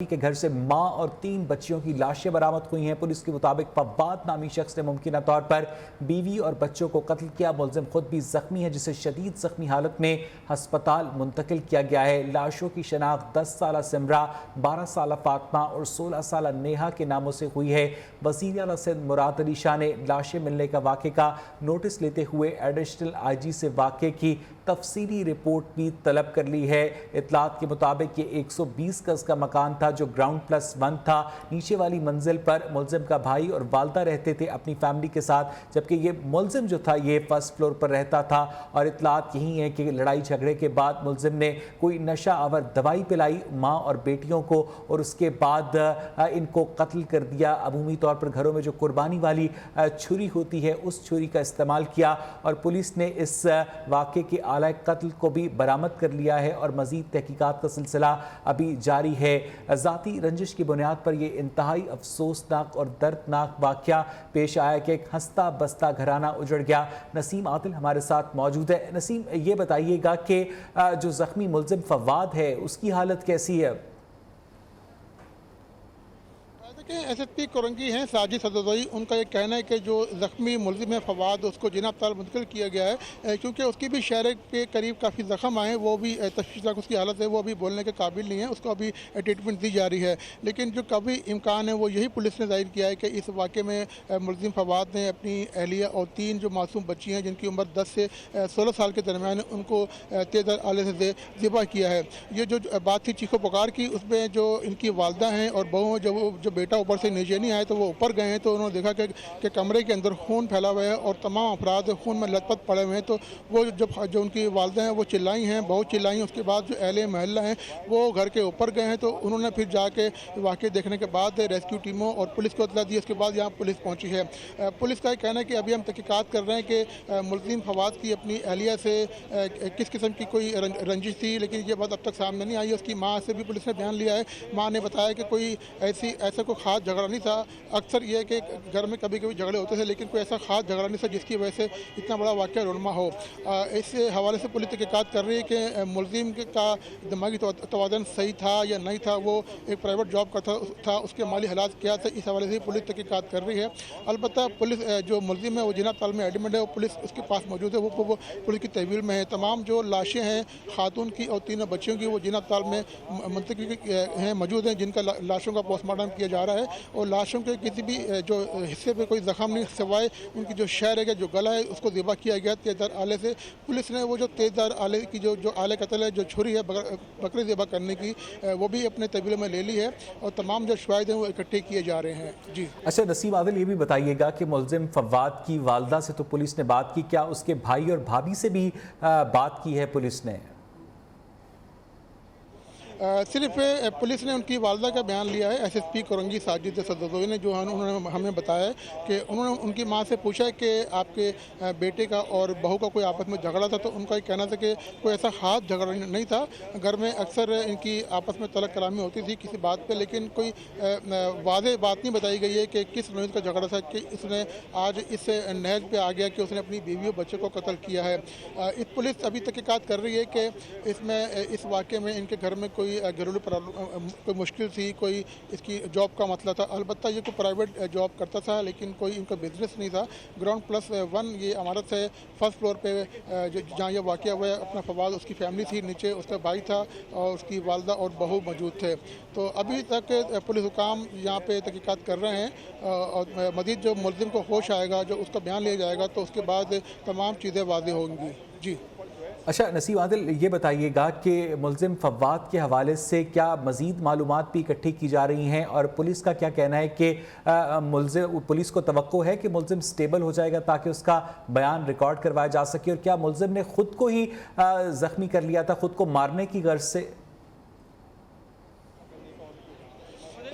کے گھر سے ماں اور 3 بچیوں کی لاشیں برآمد ہوئی ہیں۔ پولیس کے مطابق فواد نامی شخص نے ممکنہ طور پر بیوی اور بچوں کو قتل کیا۔ ملزم خود بھی زخمی ہے جسے شدید زخمی حالت میں ہسپتال منتقل کیا گیا ہے۔ لاشوں کی شناخت 10 سالہ سمرا، 12 سالہ فاطمہ اور 16 سالہ نیہا کے ناموں سے ہوئی ہے۔ وزیر اعلیٰ سندھ مراد علی شاہ نے لاشیں ملنے کا واقعے کا نوٹس لیتے ہوئے ایڈیشنل آئی جی سے واقعے کی تفصیلی رپورٹ بھی طلب کر لی ہے۔ اطلاعات کے مطابق یہ 120 گز کا مکان تھا جو گراؤنڈ+1 تھا۔ نیچے والی منزل پر ملزم کا بھائی اور والدہ رہتے تھے اپنی فیملی کے ساتھ، جبکہ یہ ملزم جو تھا یہ فرسٹ فلور پر رہتا تھا۔ اور اطلاعات یہی ہیں کہ لڑائی جھگڑے کے بعد ملزم نے کوئی نشہ آور دوائی پلائی ماں اور بیٹیوں کو اور اس کے بعد ان کو قتل کر دیا۔ عمومی طور پر گھروں میں جو قربانی والی چھری ہوتی ہے اس چھری کا استعمال کیا، اور پولیس نے اس واقعے کے آلہ قتل کو بھی برآمد کر لیا ہے اور مزید تحقیقات کا سلسلہ ابھی جاری ہے۔ ذاتی رنجش کی بنیاد پر یہ انتہائی افسوسناک اور دردناک واقعہ پیش آیا کہ ایک ہنستا بستا گھرانہ اجڑ گیا۔ نسیم عادل ہمارے ساتھ موجود ہے۔ نسیم، یہ بتائیے گا کہ جو زخمی ملزم فواد ہے اس کی حالت کیسی ہے؟ ایس ایس پی کورنگی ہیں ساجد صدرزئی، ان کا یہ کہنا ہے کہ جو زخمی ملزم ہے فواد اس کو جناب اسپتال منتقل کیا گیا ہے کیونکہ اس کی بھی شہرے کے قریب کافی زخم آئے ہیں، وہ بھی تشویشناک اس کی حالت ہے، وہ ابھی بولنے کے قابل نہیں ہے، اس کو ابھی ٹریٹمنٹ دی جا رہی ہے۔ لیکن جو کبھی امکان ہے وہ یہی پولیس نے ظاہر کیا ہے کہ اس واقعے میں ملزم فواد نے اپنی اہلیہ اور 3 جو معصوم بچی ہیں جن کی عمر 10 سے 16 سال کے درمیان ان کو تیزدھار آلے سے ذبح کیا ہے۔ یہ جو بات تھی چیخ و پکار کی، اس میں جو ان کی والدہ ہیں اور بہو جو بیٹا اوپر سے نیچے نہیں آئے تو وہ اوپر گئے ہیں، تو انہوں نے دیکھا کہ کمرے کے اندر خون پھیلا ہوا ہے اور تمام افراد خون میں لت پت پڑے ہوئے ہیں۔ تو وہ جو ان کی والدہ ہیں وہ چلائی ہیں، بہت چلائی ہیں۔ اس کے بعد جو اہل محلہ ہیں وہ گھر کے اوپر گئے ہیں، تو انہوں نے پھر جا کے واقعے دیکھنے کے بعد ریسکیو ٹیموں اور پولیس کو اطلاع دی۔ اس کے بعد یہاں پولیس پہنچی ہے۔ پولیس کا یہ کہنا ہے کہ ابھی ہم تحقیقات کر رہے ہیں کہ ملزم فواد کی اپنی اہلیہ سے کس قسم کی کوئی رنجش تھی، لیکن یہ بات اب تک سامنے نہیں آئی۔ اس کی ماں سے بھی پولیس نے بیان لیا ہے۔ ماں نے بتایا کہ کوئی ایسا کوئی خاص جھگڑا نہیں تھا۔ اکثر یہ ہے کہ گھر میں کبھی کبھی جھگڑے ہوتے تھے، لیکن کوئی ایسا خاص جھگڑا نہیں تھا جس کی وجہ سے اتنا بڑا واقعہ رونما ہو۔ اس حوالے سے پولیس تحقیقات کر رہی ہے کہ ملزم کا دماغی توازن صحیح تھا یا نہیں تھا، وہ ایک پرائیویٹ جاب کرتا تھا، اس کے مالی حالات کیا تھے، اس حوالے سے پولیس تحقیقات کر رہی ہے۔ البتہ پولیس جو ملزم ہے وہ جناب اسپتال میں ایڈمٹ ہے، وہ پولیس اس کے پاس موجود ہے، وہ پولیس کی تحویل میں ہے۔ تمام جو لاشیں ہیں خاتون کی اور 3 بچیوں کی وہ جناب اسپتال میں منتقل ہیں، موجود ہیں، جن کا لاشوں کا پوسٹ مارٹم کیا جا رہا ہے، اور لاشوں کے کسی بھی جو حصے پہ کوئی زخم نہیں سوائے ان کی جو شہر ہے جو گلا ہے اس کو ذبح کیا گیا تیزدھار آلے سے۔ پولیس نے وہ جو تیزدھار آلے کی جو آلے قتل ہے، جو چھری ہے بکرے ذبح کرنے کی، وہ بھی اپنے تحویل میں لے لی ہے، اور تمام جو شواہد ہیں وہ اکٹھے کیے جا رہے ہیں۔ جی اچھا نسیم عادل، یہ بھی بتائیے گا کہ ملزم فواد کی والدہ سے تو پولیس نے بات کی، کیا اس کے بھائی اور بھابھی سے بھی بات کی ہے پولیس نے؟ صرف پولیس نے ان کی والدہ کا بیان لیا ہے۔ S S P Korangi Sajid Sadrzai نے جو انہوں نے ہمیں بتایا کہ انہوں نے ان کی ماں سے پوچھا کہ آپ کے بیٹے کا اور بہو کا کوئی آپس میں جھگڑا تھا، تو ان کا یہ کہنا تھا کہ کوئی ایسا خاص جھگڑا نہیں تھا۔ گھر میں اکثر ان کی آپس میں طلق کلامی ہوتی تھی کسی بات پہ، لیکن کوئی واضح بات نہیں بتائی گئی ہے کہ کس نوعیت کا جھگڑا تھا کہ اس نے آج اس نہج پہ آ گیا کہ اس نے اپنی بیوی اور بچے کو قتل کیا ہے۔ اس پولیس ابھی تحقیقات کر رہی ہے کہ اس واقعے میں ان کے گھر میں کوئی گھریلو کوئی مشکل تھی، کوئی اس کی جاب کا مسئلہ تھا۔ البتہ یہ کوئی پرائیویٹ جاب کرتا تھا، لیکن کوئی ان کا بزنس نہیں تھا۔ گراؤنڈ+1 یہ عمارت ہے، فرسٹ فلور پہ جہاں یہ واقعہ ہوا ہے، اپنا فواد اس کی فیملی تھی، نیچے اس کا بھائی تھا اور اس کی والدہ اور بہو موجود تھے۔ تو ابھی تک پولیس حکام یہاں پہ تحقیقات کر رہے ہیں، اور مزید جو ملزم کو ہوش آئے گا، جو اس کا بیان لیا جائے گا، تو اس کے بعد تمام چیزیں واضح ہوں گی۔ جی اچھا نسیم عادل، یہ بتائیے گا کہ ملزم فواد کے حوالے سے کیا مزید معلومات بھی اکٹھی کی جا رہی ہیں، اور پولیس کا کیا کہنا ہے کہ پولیس کو توقع ہے کہ ملزم سٹیبل ہو جائے گا تاکہ اس کا بیان ریکارڈ کروایا جا سکے، اور کیا ملزم نے خود کو ہی زخمی کر لیا تھا خود کو مارنے کی غرض سے؟